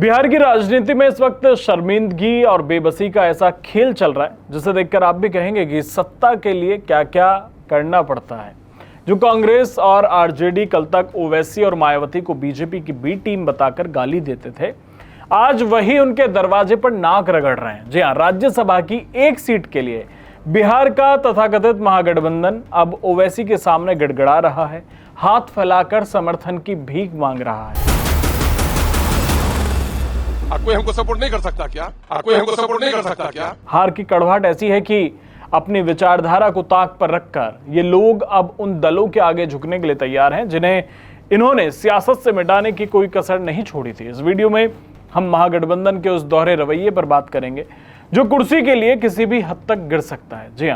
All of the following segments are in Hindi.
बिहार की राजनीति में इस वक्त शर्मिंदगी और बेबसी का ऐसा खेल चल रहा है जिसे देखकर आप भी कहेंगे कि सत्ता के लिए क्या क्या करना पड़ता है। जो कांग्रेस और आरजेडी कल तक ओवैसी और मायावती को बीजेपी की बी टीम बताकर गाली देते थे, आज वही उनके दरवाजे पर नाक रगड़ रहे हैं। जी हां, राज्यसभा की एक सीट के लिए बिहार का तथाकथित महागठबंधन अब ओवैसी के सामने गिड़गिड़ा रहा है, हाथ फैलाकर समर्थन की भीख मांग रहा है। कोई हमको सपोर्ट नहीं कर सकता क्या? कोई हमको सपोर्ट नहीं कर सकता क्या? हार की कड़वाहट ऐसी है कि अपनी विचारधारा को ताक पर रखकर ये लोग अब उन दलों के आगे झुकने के लिए तैयार हैं जिन्हें इन्होंने सियासत से मिटाने की कोई कसर नहीं छोड़ी थी। इस वीडियो में हम महागठबंधन के उस दोहरे रवैये पर बात करेंगे जो कुर्सी के लिए किसी भी हद तक गिर सकता है। जी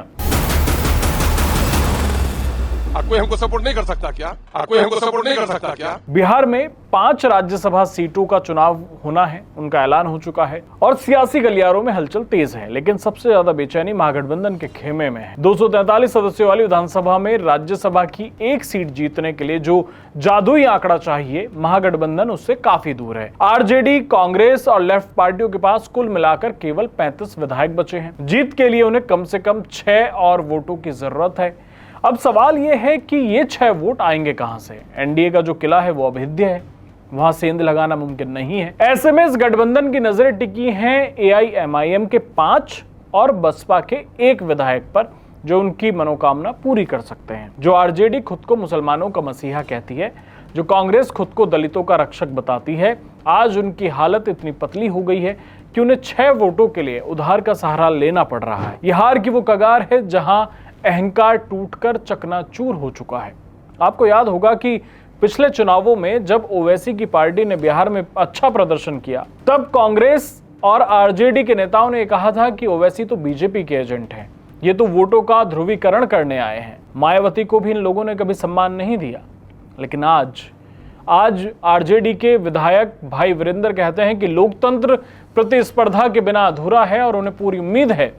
हाँ, कोई हमको सपोर्ट नहीं कर सकता क्या? कोई हमको सपोर्ट नहीं कर सकता क्या? बिहार में 5 राज्यसभा सीटों का चुनाव होना है, उनका ऐलान हो चुका है और सियासी गलियारों में हलचल तेज है। लेकिन सबसे ज्यादा बेचैनी महागठबंधन के खेमे में है। 243 सदस्यों वाली विधानसभा में राज्यसभा की एक सीट जीतने के लिए जो जादुई आंकड़ा चाहिए, महागठबंधन उससे काफी दूर है। आरजेडी, कांग्रेस और लेफ्ट पार्टियों के पास कुल मिलाकर केवल 35 विधायक बचे हैं। जीत के लिए उन्हें कम से कम 6 और वोटों की जरूरत है। अब सवाल यह है कि ये 6 वोट आएंगे कहां से? एनडीए का जो किला है वो अभेद्य है, वहां सेंध लगाना मुमकिन नहीं है। ऐसे में इस गठबंधन की नजरें टिकी हैं एआईएमआईएम के 5 और बसपा के 1 विधायक पर जो उनकी मनोकामना पूरी कर सकते हैं। जो आरजेडी खुद को मुसलमानों का मसीहा कहती है, जो कांग्रेस खुद को दलितों का रक्षक बताती है, आज उनकी हालत इतनी पतली हो गई है कि उन्हें 6 वोटों के लिए उधार का सहारा लेना पड़ रहा है। यह हार की वो कगार है जहां अहंकार टूटकर चकनाचूर हो चुका है। आपको याद होगा कि पिछले चुनावों में जब ओवैसी की पार्टी ने बिहार में अच्छा प्रदर्शन किया, तब कांग्रेस और आरजेडी के नेताओं ने कहा था कि ओवैसी तो बीजेपी के एजेंट हैं, ये तो वोटों का ध्रुवीकरण करने आए हैं। मायावती को भी इन लोगों ने कभी सम्मान नहीं दिया। लेकिन आज आरजेडी के विधायक भाई वीरेंद्र कहते हैं कि लोकतंत्र प्रतिस्पर्धा के बिना अधूरा है और उन्हें पूरी उम्मीद है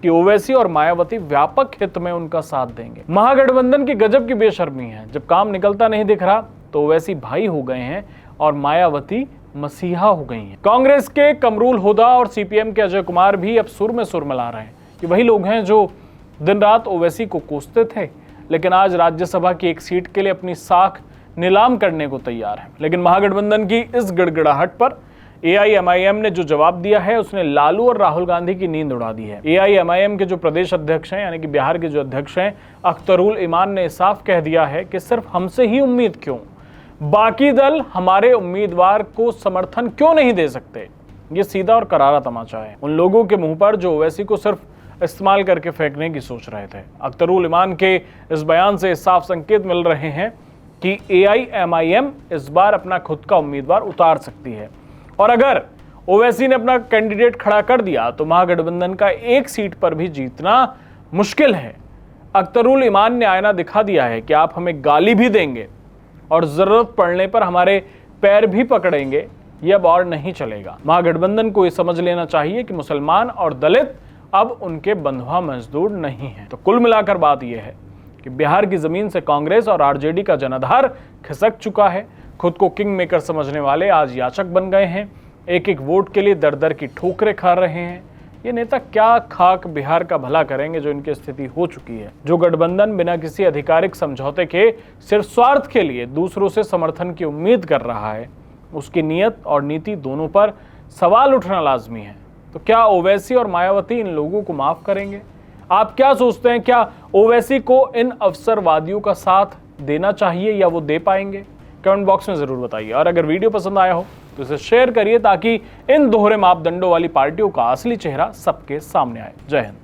कि ओवैसी और मायावती व्यापक हित में उनका साथ देंगे। महागठबंधन की गजब की बेशर्मी है, जब काम निकलता नहीं दिख रहा तो ओवैसी भाई हो गए हैं और मायावती मसीहा हो गई हैं। कांग्रेस के कमरूल हुदा और सीपीएम के अजय कुमार भी अब सुर में सुर मिला रहे हैं कि वही लोग हैं जो दिन रात ओवैसी को कोसते थे, लेकिन आज राज्यसभा की एक सीट के लिए अपनी साख नीलाम करने को तैयार है। लेकिन महागठबंधन की इस गिड़गिड़ाहट पर एआईएमआईएम ने जो जवाब दिया है उसने लालू और राहुल गांधी की नींद उड़ा दी है। एआईएमआईएम के जो प्रदेश अध्यक्ष हैं, यानी कि बिहार के जो अध्यक्ष हैं, अख्तरुल इमान ने साफ कह दिया है कि सिर्फ हमसे ही उम्मीद क्यों, बाकी दल हमारे उम्मीदवार को समर्थन क्यों नहीं दे सकते। ये सीधा और करारा तमाचा है उन लोगों के मुंह पर जो ओवैसी को सिर्फ इस्तेमाल करके फेंकने की सोच रहे थे। अख्तरुल इमान के इस बयान से साफ संकेत मिल रहे हैं कि एआईएमआईएम इस बार अपना खुद का उम्मीदवार उतार सकती है और अगर ओवैसी ने अपना कैंडिडेट खड़ा कर दिया तो महागठबंधन का एक सीट पर भी जीतना मुश्किल है। अख्तरुल इमान ने आईना दिखा दिया है कि आप हमें गाली भी देंगे और जरूरत पड़ने पर हमारे पैर भी पकड़ेंगे, यह अब और नहीं चलेगा। महागठबंधन को यह समझ लेना चाहिए कि मुसलमान और दलित अब उनके बंधुआ मजदूर नहीं है। तो कुल मिलाकर बात यह है कि बिहार की जमीन से कांग्रेस और आरजेडी का जनाधार खिसक चुका है। खुद को किंग मेकर समझने वाले आज याचक बन गए हैं, एक एक वोट के लिए दर दर की ठोकरें खा रहे हैं। ये नेता क्या खाक बिहार का भला करेंगे जो इनकी स्थिति हो चुकी है। जो गठबंधन बिना किसी आधिकारिक समझौते के सिर्फ स्वार्थ के लिए दूसरों से समर्थन की उम्मीद कर रहा है, उसकी नीयत और नीति दोनों पर सवाल उठना लाजमी है। तो क्या ओवैसी और मायावती इन लोगों को माफ करेंगे? आप क्या सोचते हैं, क्या ओवैसी को इन अवसरवादियों का साथ देना चाहिए या वो दे पाएंगे? कमेंट बॉक्स में जरूर बताइए। और अगर वीडियो पसंद आया हो तो इसे शेयर करिए ताकि इन दोहरे मापदंडों वाली पार्टियों का असली चेहरा सबके सामने आए। जय हिंद।